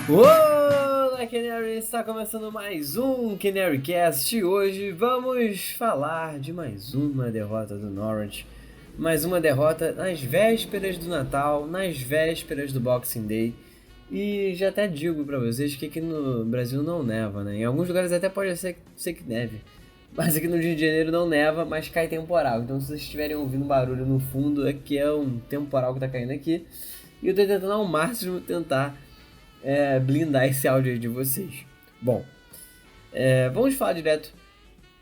Olá, Canary! Está começando mais um CanaryCast e hoje vamos falar de mais uma derrota do Norwich. Mais uma derrota nas vésperas do Natal, nas vésperas do Boxing Day. E já até digo pra vocês que aqui no Brasil não neva, né? Em alguns lugares até pode ser que neve. Mas aqui no Rio de Janeiro não neva, mas cai temporal. Então se vocês estiverem ouvindo barulho no fundo, é que é um temporal que tá caindo aqui. E eu tô tentando ao máximo blindar esse áudio aí de vocês. Bom, vamos falar direto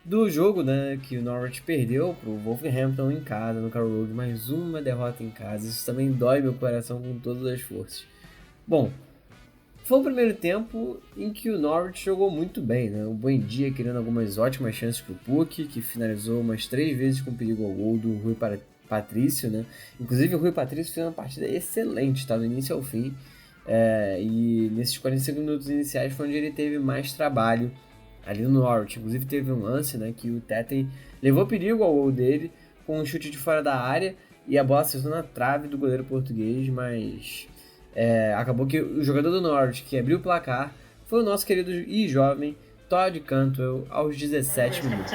do jogo, né, que o Norwich perdeu pro Wolverhampton em casa, no Carrow Road, mais uma derrota em casa. Isso também dói meu coração com todas as forças. Bom, foi o primeiro tempo em que o Norwich jogou muito bem, né? O Buendia criando algumas ótimas chances pro Puk, que finalizou umas 3 vezes com perigo ao gol do Rui Patrício, né? Inclusive o Rui Patrício fez uma partida excelente, tá? Do início ao fim. E nesses 45 minutos iniciais foi onde ele teve mais trabalho ali no Norwich. Inclusive teve um lance, né, que o Tete levou perigo ao gol dele com um chute de fora da área e a bola acertou na trave do goleiro português, mas acabou que o jogador do Norwich que abriu o placar foi o nosso querido e jovem Todd Cantwell aos 17 minutos.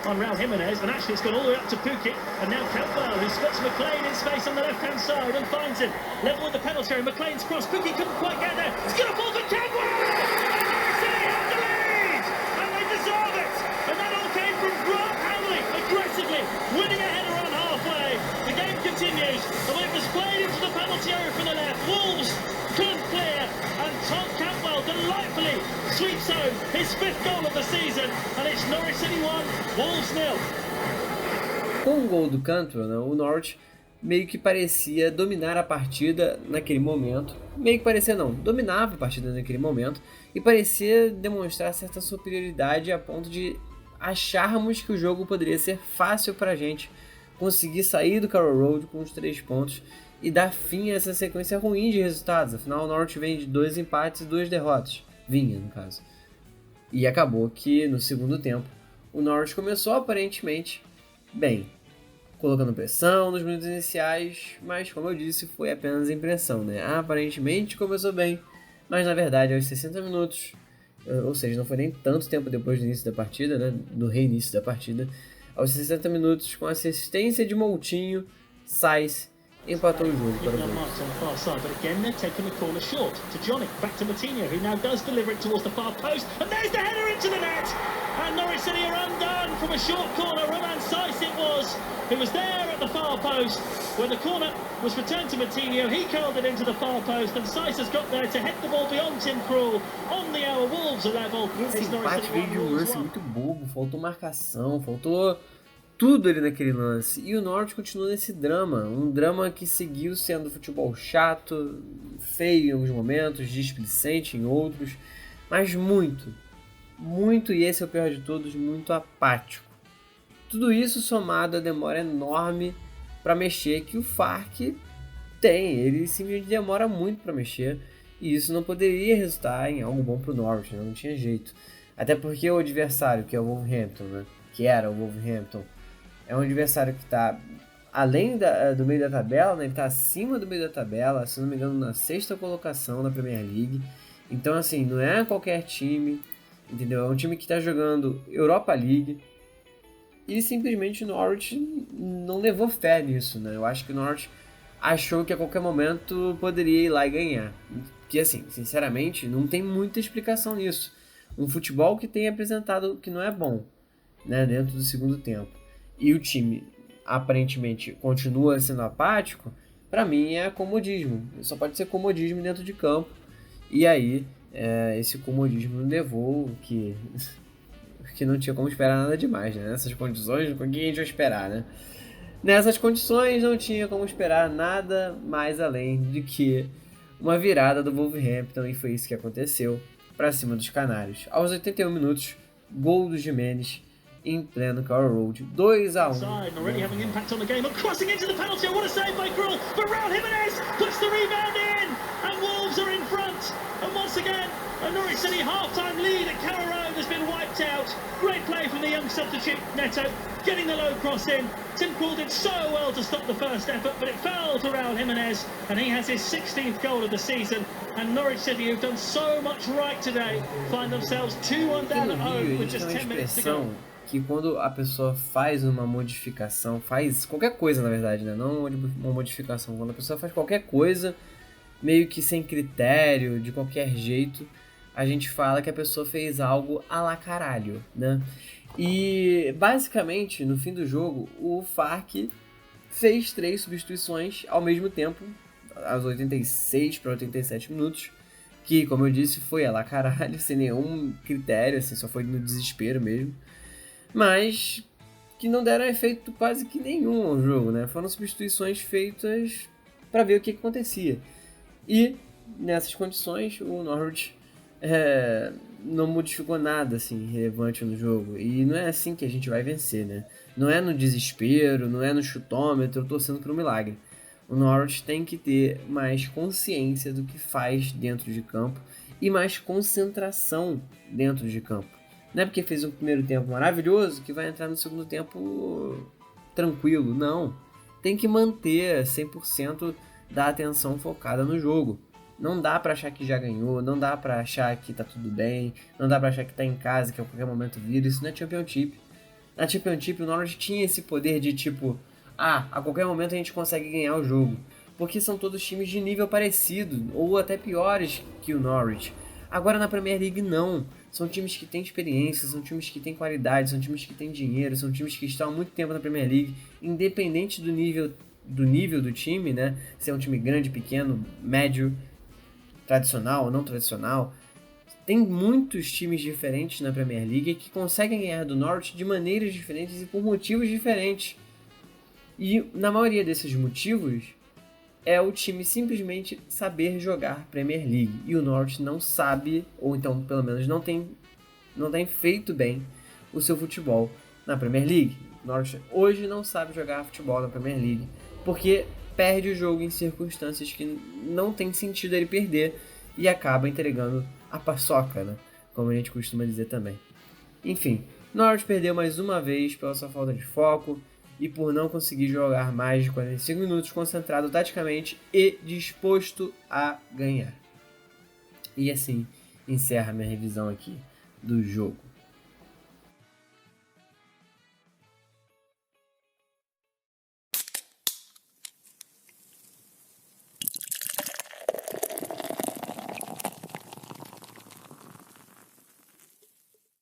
On Raul Jimenez, and actually it's gone all the way up to Pukki, and now Campbell, who spots McLean in space on the left-hand side and finds him. Level with the penalty area, McLean's cross, Pukki couldn't quite get there. It's going to fall for Campbell! And City have the lead! And they deserve it! And that all came from Grant Hanley, aggressively, winning a header on halfway. The game continues, and when it was played into the penalty area from the left, Wolves couldn't clear, and Tom Campbell delightfully sweeps home his 5th goal of the season, and it's Norwich City 1, Wolves 0. Com o gol do Cantwell, né, o Norwich meio que parecia dominar a partida naquele momento. Meio que parecia não, dominava a partida naquele momento e parecia demonstrar certa superioridade a ponto de acharmos que o jogo poderia ser fácil pra gente conseguir sair do Carrow Road com os 3 pontos e dar fim a essa sequência ruim de resultados. Afinal, o Norwich vem de 2 empates e 2 derrotas. Vinha, no caso. E acabou que, no segundo tempo, o Norwich começou aparentemente bem, colocando pressão nos minutos iniciais, mas, como eu disse, foi apenas impressão, né? Aparentemente começou bem, mas na verdade, aos 60 minutos, ou seja, não foi nem tanto tempo depois do início da partida, né? Do reinício da partida, aos 60 minutos, com assistência de Moutinho, Sainz empatou o jogo para o Wolves. On the far side, but again they're taking the corner short to Johnny, back to Moutinho, who now does deliver it towards the far post, and there's the header into the net, and Norwich City are undone from a short corner. Roman Sainz it was, who was there at the far post when the corner was returned to Moutinho. He curled it into the far post, and Sainz has got there to head the ball beyond Tim Krul on the hour. Wolves are level. Esse empate veio de um lance muito bobo, faltou marcação, faltou tudo ali naquele lance. E o Norwich continua nesse drama. Um drama que seguiu sendo futebol chato, feio em alguns momentos, displicente em outros, mas muito, e esse é o pior de todos, muito apático. Tudo isso somado à demora enorme para mexer que o Fark tem. Ele simplesmente demora muito para mexer. E isso não poderia resultar em algo bom para o Norwich, né? Não tinha jeito. Até porque o adversário, que é o Wolverhampton, né? Que era o Wolverhampton, é um adversário que está além do meio da tabela, né? Ele está acima do meio da tabela, se não me engano, na 6ª colocação na Premier League. Então, assim, não é qualquer time, entendeu? É um time que está jogando Europa League. E simplesmente o Norwich não levou fé nisso, né? Eu acho que o Norwich achou que a qualquer momento poderia ir lá e ganhar. Porque, assim, sinceramente, não tem muita explicação nisso. Um futebol que tem apresentado que não é bom, né? Dentro do segundo tempo. E o time aparentemente continua sendo apático, para mim é comodismo. Só pode ser comodismo dentro de campo. E aí, esse comodismo levou que não tinha como esperar nada demais, né? Nessas condições, com quem a gente vai esperar, né? Nessas condições, não tinha como esperar nada mais além de que uma virada do Wolverhampton, e foi isso que aconteceu para cima dos Canários. Aos 81 minutos, gol do Gimenez. em pleno Carroll Road. 2-1. Side already having impact on the game. Crossing into the penalty. What a save by Krul. But Raul Jimenez puts the rebound in, and Wolves are in front. And once again, a Norwich City half-time lead at Carroll Road has been wiped out. Great play from the young substitute Neto, getting the low cross in. Tim Krul did so well to stop the first effort, but it fell to Raul Jimenez, and he has his 16th goal of the season. And Norwich City, who've done so much right today, find themselves 2-1 down at home with just 10 minutes to go. Que quando a pessoa faz uma modificação, faz qualquer coisa na verdade, né? Não uma modificação, quando a pessoa faz qualquer coisa, meio que sem critério, de qualquer jeito, a gente fala que a pessoa fez algo a la caralho, né? E basicamente, no fim do jogo, o Fark fez 3 substituições ao mesmo tempo, aos 86 para 87 minutos, que, como eu disse, foi a la caralho, sem nenhum critério, assim, só foi no desespero mesmo. Mas que não deram efeito quase que nenhum ao jogo, né? Foram substituições feitas para ver o que acontecia. E nessas condições o Norwich não modificou nada assim relevante no jogo. E não é assim que a gente vai vencer, né? Não é no desespero, não é no chutômetro, torcendo por um milagre. O Norwich tem que ter mais consciência do que faz dentro de campo e mais concentração dentro de campo. Não é porque fez um primeiro tempo maravilhoso que vai entrar no segundo tempo tranquilo, não. Tem que manter 100% da atenção focada no jogo. Não dá pra achar que já ganhou, não dá pra achar que tá tudo bem, não dá pra achar que tá em casa, que a qualquer momento vira. Isso não é Championship. Na Championship o Norwich tinha esse poder de tipo, a qualquer momento a gente consegue ganhar o jogo. Porque são todos times de nível parecido, ou até piores que o Norwich. Agora na Premier League não. São times que têm experiência, são times que têm qualidade, são times que têm dinheiro, são times que estão há muito tempo na Premier League, independente do nível do time, né? Se é um time grande, pequeno, médio, tradicional ou não tradicional. Tem muitos times diferentes na Premier League que conseguem ganhar do Norwich de maneiras diferentes e por motivos diferentes. E na maioria desses motivos é o time simplesmente saber jogar Premier League. E o Norwich não sabe, ou então pelo menos não tem feito bem o seu futebol na Premier League. O Norwich hoje não sabe jogar futebol na Premier League, porque perde o jogo em circunstâncias que não tem sentido ele perder e acaba entregando a paçoca, né? Como a gente costuma dizer também. Enfim, Norwich perdeu mais uma vez pela sua falta de foco e por não conseguir jogar mais de 45 minutos concentrado taticamente e disposto a ganhar. E assim encerra minha revisão aqui do jogo.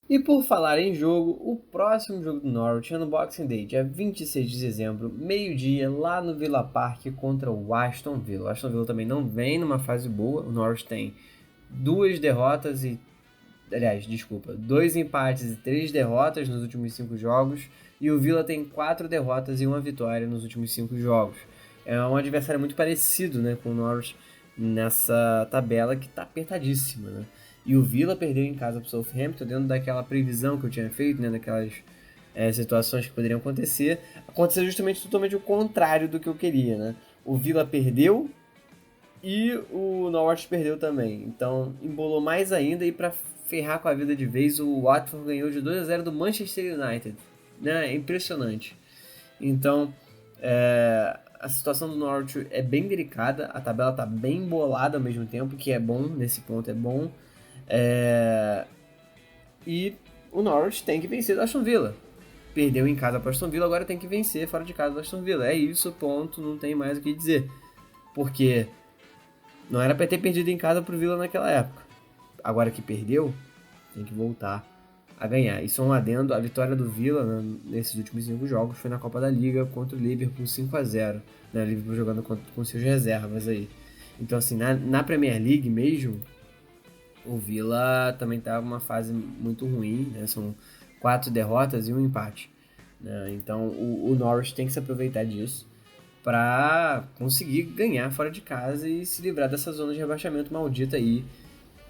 E por falar em jogo, o próximo jogo do Norwich é no Boxing Day, dia 26 de dezembro, meio-dia, lá no Villa Park contra o Aston Villa. O Aston Villa também não vem numa fase boa, o Norwich tem 2 empates e 3 derrotas nos últimos 5 jogos, e o Villa tem 4 derrotas e 1 vitória nos últimos 5 jogos. É um adversário muito parecido, né, com o Norwich nessa tabela que está apertadíssima, né? E o Villa perdeu em casa para o Southampton, dentro daquela previsão que eu tinha feito, né, daquelas situações que poderiam acontecer. Aconteceu justamente totalmente o contrário do que eu queria, né? O Villa perdeu e o Norwich perdeu também. Então embolou mais ainda, e para ferrar com a vida de vez, o Watford ganhou de 2-0 do Manchester United. Né? É impressionante. Então a situação do Norwich é bem delicada, a tabela está bem embolada ao mesmo tempo, que é bom, nesse ponto é bom. E o Norwich tem que vencer do Aston Villa. Perdeu em casa para o Aston Villa, agora tem que vencer fora de casa do Aston Villa. É isso, ponto, não tem mais o que dizer. Porque não era para ter perdido em casa para o Villa naquela época. Agora que perdeu, tem que voltar a ganhar. E só um adendo, a vitória do Villa, né, nesses últimos 5 jogos foi na Copa da Liga contra o Liverpool 5-0. Né, o Liverpool jogando com seus reservas aí. Então assim, na Premier League mesmo, o Villa também está numa fase muito ruim, né? São 4 derrotas e 1 empate. Né? Então o Norwich tem que se aproveitar disso para conseguir ganhar fora de casa e se livrar dessa zona de rebaixamento maldita aí,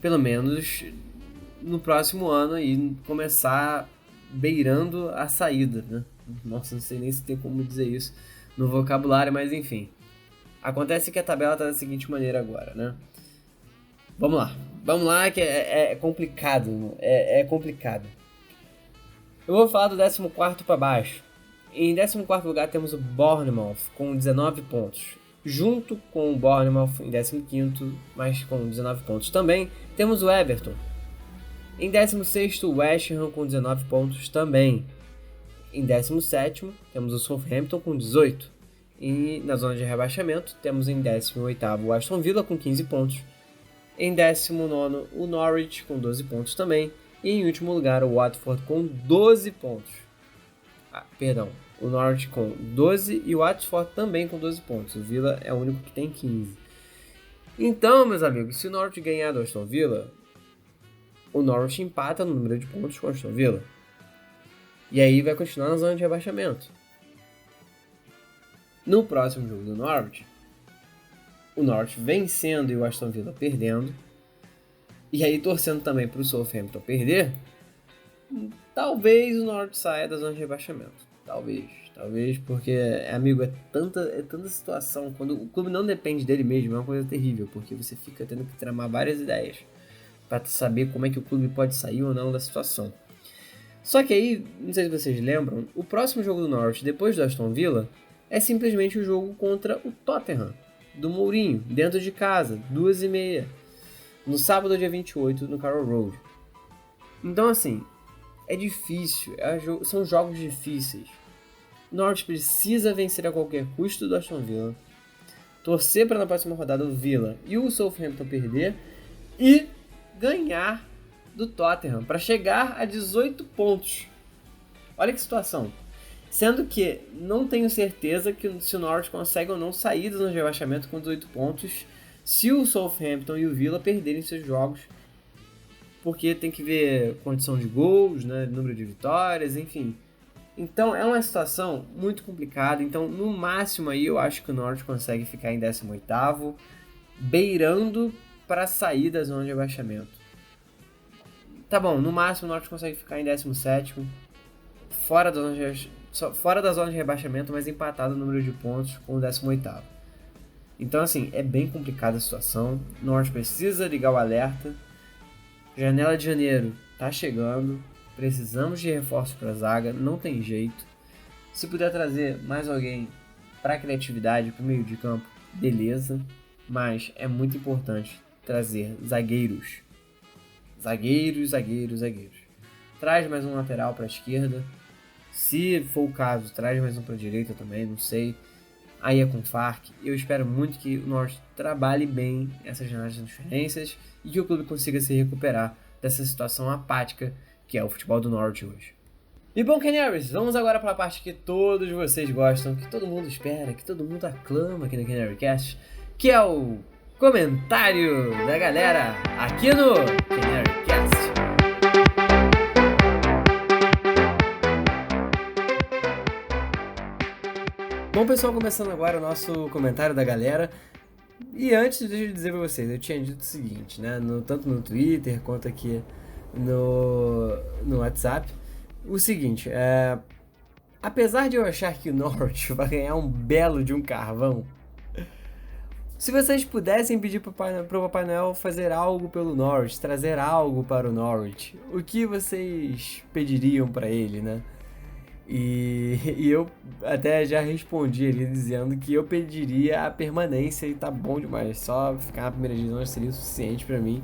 pelo menos no próximo ano, aí começar beirando a saída, né? Nossa, não sei nem se tem como dizer isso no vocabulário, mas enfim. Acontece que a tabela está da seguinte maneira agora, né? Vamos lá que é complicado, é complicado. Eu vou falar do 14º para baixo. Em 14º lugar temos o Bournemouth com 19 pontos. Junto com o Bournemouth em 15º, mas com 19 pontos também, temos o Everton. Em 16º, o West Ham com 19 pontos também. Em 17º, temos o Southampton com 18. E na zona de rebaixamento, temos em 18º o Aston Villa com 15 pontos. Em 19º, o Norwich com 12 pontos também. E em último lugar, o Watford com 12 pontos. O Norwich com 12 e o Watford também com 12 pontos. O Villa é o único que tem 15. Então, meus amigos, se o Norwich ganhar do Aston Villa, o Norwich empata no número de pontos com o Aston Villa. E aí vai continuar na zona de rebaixamento. No próximo jogo do Norwich, o Norwich vencendo e o Aston Villa perdendo, e aí torcendo também para o Southampton perder, talvez o Norwich saia da zona de rebaixamento. Talvez, porque, amigo, é tanta situação. Quando o clube não depende dele mesmo, é uma coisa terrível, porque você fica tendo que tramar várias ideias para saber como é que o clube pode sair ou não da situação. Só que aí, não sei se vocês lembram, o próximo jogo do Norwich, depois do Aston Villa, é simplesmente o jogo contra o Tottenham, do Mourinho, dentro de casa, 2h30, no sábado, dia 28, no Carroll Road. Então, assim, é difícil, são jogos difíceis. O Norwich precisa vencer a qualquer custo do Aston Villa, torcer para na próxima rodada o Villa e o Southampton perder e ganhar do Tottenham para chegar a 18 pontos. Olha que situação. Sendo que não tenho certeza que se o Norwich consegue ou não sair do rebaixamento com 18 pontos se o Southampton e o Villa perderem seus jogos, porque tem que ver condição de gols, né, número de vitórias, enfim. Então é uma situação muito complicada. Então no máximo aí eu acho que o Norwich consegue ficar em 18º, beirando para sair da zona de rebaixamento. Tá bom, no máximo o Norwich consegue ficar em 17º, fora da zona de rebaixamento, mas empatado no número de pontos com o 18º. Então assim, é bem complicada a situação. O Norwich precisa ligar o alerta. Janela de janeiro tá chegando. Precisamos de reforço para a zaga, não tem jeito. Se puder trazer mais alguém para a criatividade, para o meio de campo, beleza. Mas é muito importante trazer zagueiros. Zagueiros. Traz mais um lateral para a esquerda. Se for o caso, traz mais um para a direita também, não sei. Aí é com o Farc. Eu espero muito que o Norwich trabalhe bem essas janelas de transferências e que o clube consiga se recuperar dessa situação apática que é o futebol do Norwich hoje. E bom, Canaries, vamos agora para a parte que todos vocês gostam, que todo mundo espera, que todo mundo aclama aqui no Canarycast, que é o comentário da galera aqui no Canarycast. Bom, pessoal, começando agora o nosso comentário da galera. E antes, deixa eu dizer para vocês, eu tinha dito o seguinte, né, tanto no Twitter quanto aqui no WhatsApp, o seguinte, apesar de eu achar que o Norwich vai ganhar um belo de um carvão, se vocês pudessem pedir pro Papai Noel fazer algo pelo Norwich, trazer algo para o Norwich, o que vocês pediriam para ele, né? E eu até já respondi ali dizendo que eu pediria a permanência e tá bom demais, só ficar na primeira divisão seria o suficiente para mim.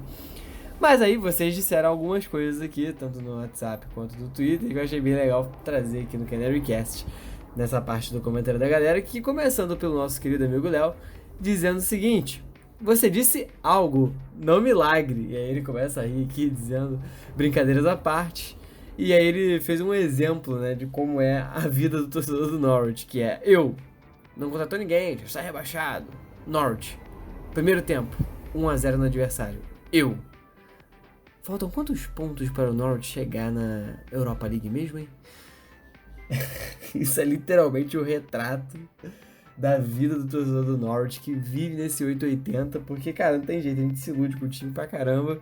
Mas aí vocês disseram algumas coisas aqui, tanto no WhatsApp quanto no Twitter, que eu achei bem legal trazer aqui no Canarycast, nessa parte do comentário da galera, que começando pelo nosso querido amigo Léo, dizendo o seguinte: você disse algo, não milagre. E aí ele começa a rir aqui, dizendo brincadeiras à parte, e aí ele fez um exemplo, né, de como é a vida do torcedor do Norwich, que é: eu não contratou ninguém, já está rebaixado. Norwich, primeiro tempo, 1-0 no adversário. Eu. Faltam quantos pontos para o Norwich chegar na Europa League mesmo, hein? Isso é literalmente o retrato da vida do torcedor do Norwich, que vive nesse 880, porque, cara, não tem jeito, a gente se ilude com o time pra caramba.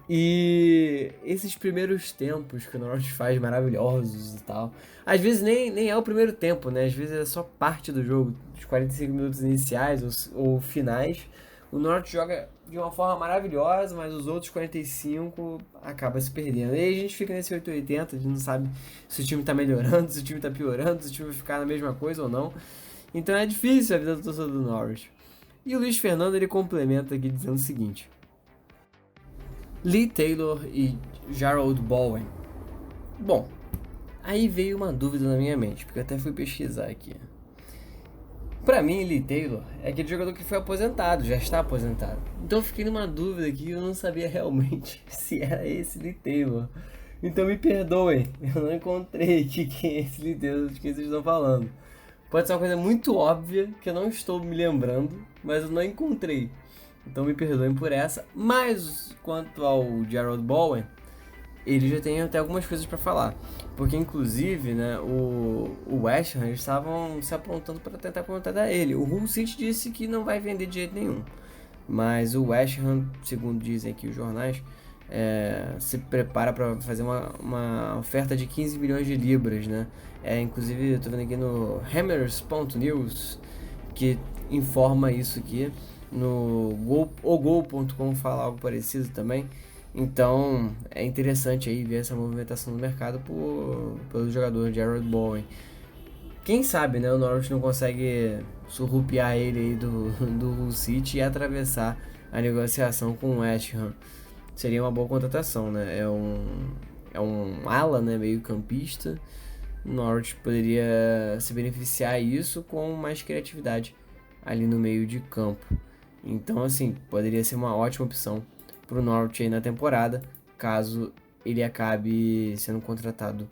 E esses primeiros tempos que o Norwich faz maravilhosos e tal. Às vezes nem é o primeiro tempo, né? Às vezes é só parte do jogo, os 45 minutos iniciais ou finais. O Norwich joga de uma forma maravilhosa, mas os outros 45 acaba se perdendo. E aí a gente fica nesse 880, a gente não sabe se o time tá melhorando, se o time tá piorando, se o time vai ficar na mesma coisa ou não. Então é difícil a vida do torcedor do Norwich. E o Luiz Fernando ele complementa aqui dizendo o seguinte: Lee Taylor e Jarrod Bowen. Bom, aí veio uma dúvida na minha mente, porque eu até fui pesquisar aqui. Pra mim, Lee Taylor é aquele jogador que foi aposentado, já está aposentado. Então eu fiquei numa dúvida aqui, eu não sabia realmente se era esse Lee Taylor. Então me perdoem, eu não encontrei aqui quem é esse Lee Taylor de quem vocês estão falando. Pode ser uma coisa muito óbvia, que eu não estou me lembrando, mas eu não encontrei. Então me perdoem por essa. Mas quanto ao Jarrod Bowen, ele já tem até algumas coisas para falar. Porque inclusive, né, o West Ham estavam se aprontando para tentar contratar ele. O Hull City disse que não vai vender de jeito nenhum. Mas o West Ham, segundo dizem aqui os jornais, se prepara para fazer uma oferta de 15 milhões de libras, né? Inclusive, eu tô vendo aqui no Hammers.news que informa isso aqui. No ogol.com fala algo parecido também. Então é interessante aí ver essa movimentação no mercado pelo jogador Jarrod Bowen. Quem sabe, né, o Norwich não consegue surrupiar ele aí do Hull City e atravessar a negociação com o West Ham. Seria uma boa contratação, né? É um ala, né, meio campista. O Norwich poderia se beneficiar disso com mais criatividade ali no meio de campo. Então, assim, poderia ser uma ótima opção para o Norwich aí na temporada, caso ele acabe sendo contratado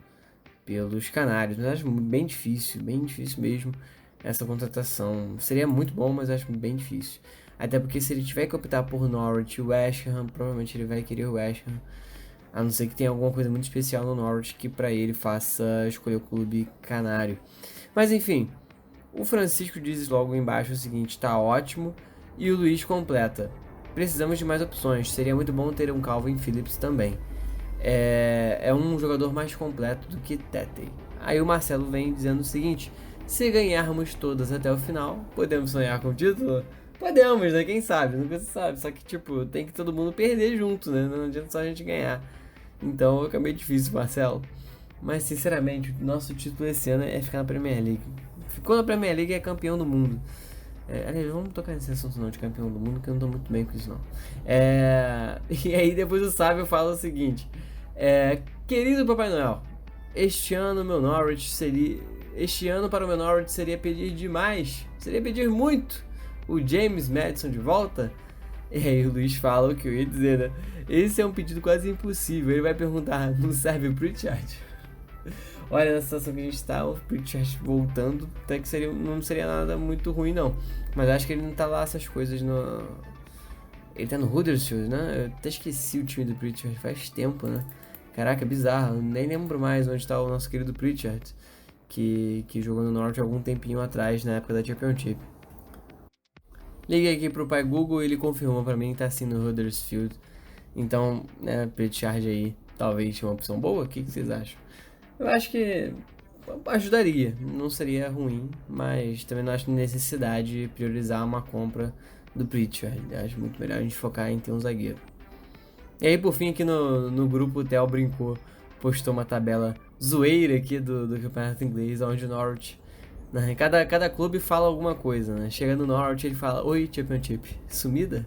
pelos Canários. Mas acho bem difícil mesmo essa contratação. Seria muito bom, mas acho bem difícil. Até porque se ele tiver que optar por Norwich e West Ham, provavelmente ele vai querer o West Ham. A não ser que tenha alguma coisa muito especial no Norwich que para ele faça escolher o clube canário. Mas enfim, o Francisco diz logo embaixo o seguinte: tá ótimo. E o Luiz completa: precisamos de mais opções, seria muito bom ter um Calvin Phillips também. É um jogador mais completo do que Tete. Aí o Marcelo vem dizendo o seguinte: se ganharmos todas até o final, podemos sonhar com o título? Podemos, né? Quem sabe? Nunca se sabe. Só que, tipo, tem que todo mundo perder junto, né? Não adianta só a gente ganhar. Então fica meio difícil, Marcelo. Mas, sinceramente, o nosso título esse ano é ficar na Premier League. Ficou na Premier League e é campeão do mundo. Aliás, vamos tocar nesse assunto não de campeão do mundo, que eu não tô muito bem com isso não. E aí depois o Sábio fala o seguinte: querido Papai Noel, este ano para o meu Norwich seria pedir demais, seria pedir muito o James Maddison de volta. E aí o Luiz fala o que eu ia dizer, né? Esse é um pedido quase impossível. Ele vai perguntar: não serve o Pritchard? Olha, na situação que a gente está, o Pritchard voltando, até que não seria nada muito ruim, não. Mas acho que ele não tá lá essas coisas no... Ele tá no Huddersfield, né? Eu até esqueci o time do Pritchard, faz tempo, né? Caraca, bizarro, eu nem lembro mais onde tá o nosso querido Pritchard, que jogou no Norte há algum tempinho atrás, na época da Championship. Liguei aqui pro pai Google e ele confirmou pra mim que tá assim no Huddersfield. Então, né, Pritchard aí, talvez seja uma opção boa, o que vocês acham? Eu acho que ajudaria, não seria ruim, mas também não acho necessidade de priorizar uma compra do Pritchard. Acho muito melhor a gente focar em ter um zagueiro. E aí, por fim, aqui no grupo, o Theo brincou, postou uma tabela zoeira aqui do campeonato inglês, onde o Norwich, né, cada clube fala alguma coisa, né? Chega no Norwich, ele fala: oi, Championship, sumida?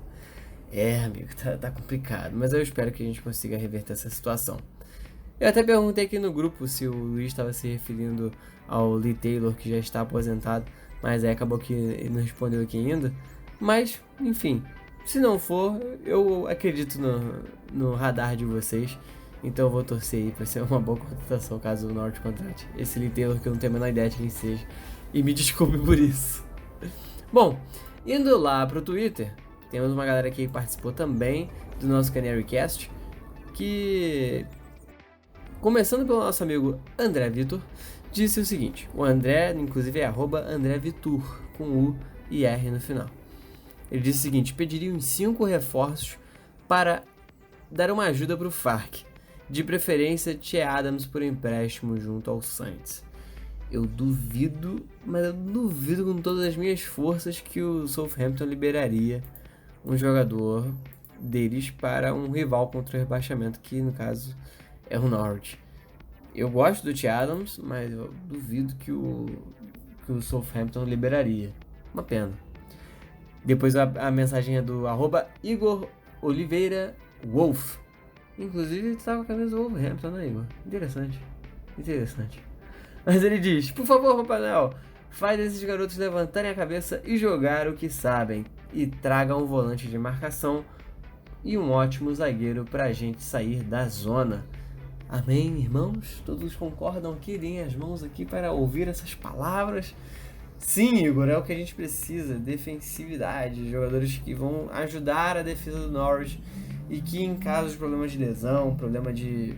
Amigo, tá complicado, mas eu espero que a gente consiga reverter essa situação. Eu até perguntei aqui no grupo se o Luiz estava se referindo ao Lee Taylor, que já está aposentado, mas aí acabou que ele não respondeu aqui ainda. Mas, enfim, se não for, eu acredito no radar de vocês, então eu vou torcer aí para ser uma boa contratação caso o Norwich contrate esse Lee Taylor, que eu não tenho a menor ideia de quem seja, e me desculpe por isso. Bom, indo lá pro Twitter, temos uma galera que participou também do nosso CanaryCast, que... Começando pelo nosso amigo André Vitor, disse o seguinte: o André, inclusive, é @AndréVitor, com U e R no final. Ele disse o seguinte: pediria uns 5 reforços para dar uma ajuda pro Fark. De preferência, Che Adams por empréstimo junto ao Saints. Eu duvido, mas eu duvido com todas as minhas forças que o Southampton liberaria um jogador deles para um rival contra o rebaixamento, que no caso é o Norwich. Eu gosto do Che Adams, mas eu duvido que o Southampton liberaria. Uma pena. Depois a mensagem é do @Igor Oliveira Wolf. Inclusive ele estava com a camisa do Wolverhampton, né, Igor? Interessante. Mas ele diz: por favor, Papai Noel, faz esses garotos levantarem a cabeça e jogar o que sabem. E traga um volante de marcação e um ótimo zagueiro pra gente sair da zona. Amém, irmãos? Todos concordam aqui? Deem as mãos aqui para ouvir essas palavras. Sim, Igor, é o que a gente precisa. Defensividade, jogadores que vão ajudar a defesa do Norwich e que em caso de problemas de lesão, problema de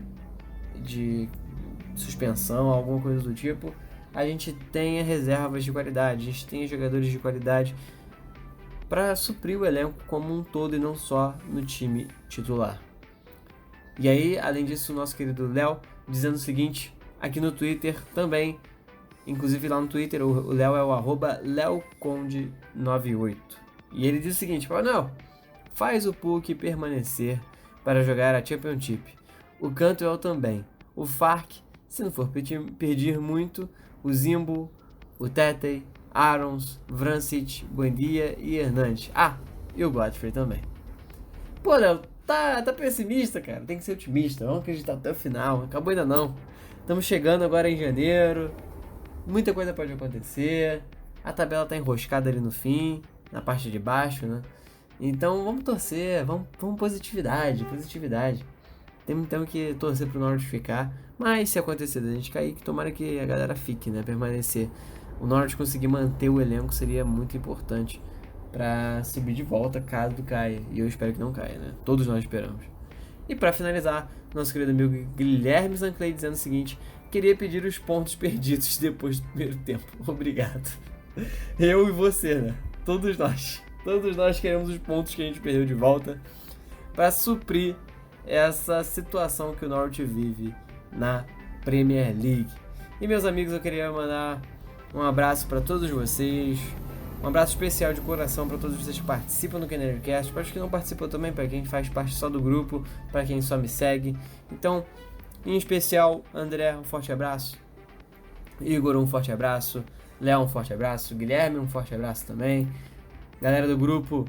suspensão, alguma coisa do tipo, a gente tenha reservas de qualidade, a gente tenha jogadores de qualidade para suprir o elenco como um todo e não só no time titular. E aí, além disso, o nosso querido Léo dizendo o seguinte, aqui no Twitter também, inclusive lá no Twitter, o Léo é o @leoconde98. E ele diz o seguinte: não, faz o Puk permanecer para jogar a Championship. O Cantwell também. O Fark, se não for pedir muito, o Zimbo, o Tete, Arons, Vrancic, Buendia e Hernandes. E o Godfrey também. Pô, Léo, tá pessimista, cara. Tem que ser otimista. Vamos acreditar até o final. Acabou ainda não. Estamos chegando agora em janeiro. Muita coisa pode acontecer. A tabela tá enroscada ali no fim, na parte de baixo, né? Então vamos torcer. Vamos positividade. Temos que torcer pro Norwich ficar. Mas se acontecer da gente cair, que tomara que a galera fique, né? Permanecer. O Norwich conseguir manter o elenco seria muito importante para subir de volta caso caia. E eu espero que não caia, né? Todos nós esperamos. E para finalizar, nosso querido amigo Guilherme Zanclay dizendo o seguinte: queria pedir os pontos perdidos depois do primeiro tempo. Obrigado. Eu e você, né? Todos nós queremos os pontos que a gente perdeu de volta para suprir essa situação que o Norwich vive na Premier League. E meus amigos, eu queria mandar um abraço para todos vocês, um abraço especial de coração para todos vocês que participam do CanaryCast, para os que não participam também, para quem faz parte só do grupo, para quem só me segue. Então, em especial, André, um forte abraço, Igor, um forte abraço, Léo, um forte abraço, Guilherme, um forte abraço também, galera do grupo,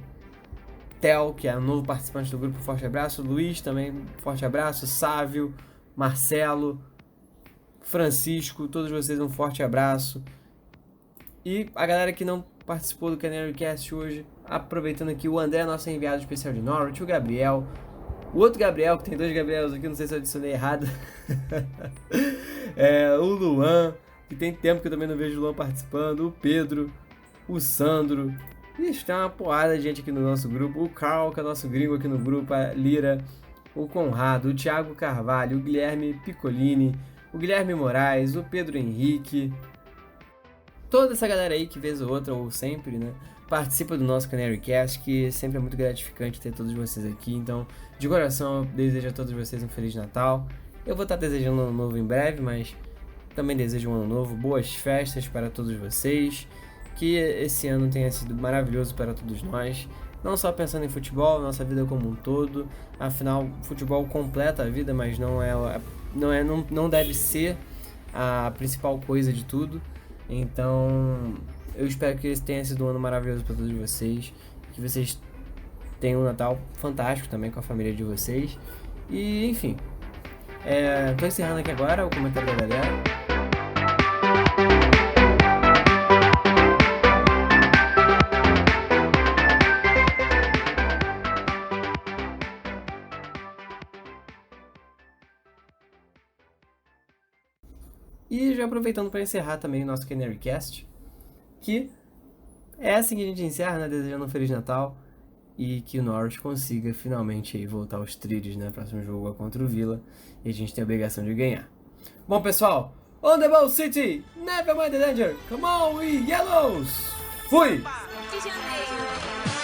Theo, que é um novo participante do grupo, um forte abraço, Luiz também, um forte abraço, Sávio, Marcelo, Francisco, todos vocês um forte abraço. E a galera que não participou do CanaryCast hoje, aproveitando aqui, o André, nosso enviado especial de Norwich, o Gabriel, o outro Gabriel, que tem dois Gabriels aqui, não sei se eu adicionei errado, o Luan, que tem tempo que eu também não vejo o Luan participando, o Pedro, o Sandro, ixi, tem uma porrada de gente aqui no nosso grupo, o Carl, que é nosso gringo aqui no grupo, a Lira, o Conrado, o Thiago Carvalho, o Guilherme Piccolini, o Guilherme Moraes, o Pedro Henrique, toda essa galera aí que vez ou outra, ou sempre, né, participa do nosso CanaryCast, que sempre é muito gratificante ter todos vocês aqui. Então, de coração, eu desejo a todos vocês um Feliz Natal. Eu vou estar desejando um ano novo em breve, mas também desejo um ano novo, boas festas para todos vocês, que esse ano tenha sido maravilhoso para todos nós, não só pensando em futebol, nossa vida como um todo. Afinal, futebol completa a vida, mas não deve ser a principal coisa de tudo. Então, eu espero que esse tenha sido um ano maravilhoso para todos vocês, que vocês tenham um Natal fantástico também com a família de vocês. E, enfim, tô encerrando aqui agora o comentário da galera. E já aproveitando para encerrar também o nosso CanaryCast, que é assim que a gente encerra, né? Desejando um Feliz Natal e que o Norwich consiga finalmente aí voltar aos trilhos, né? Próximo jogo é contra o Villa e a gente tem a obrigação de ganhar. Bom, pessoal, on the ball City, never mind the danger, come on we Yellows, fui! De janeiro.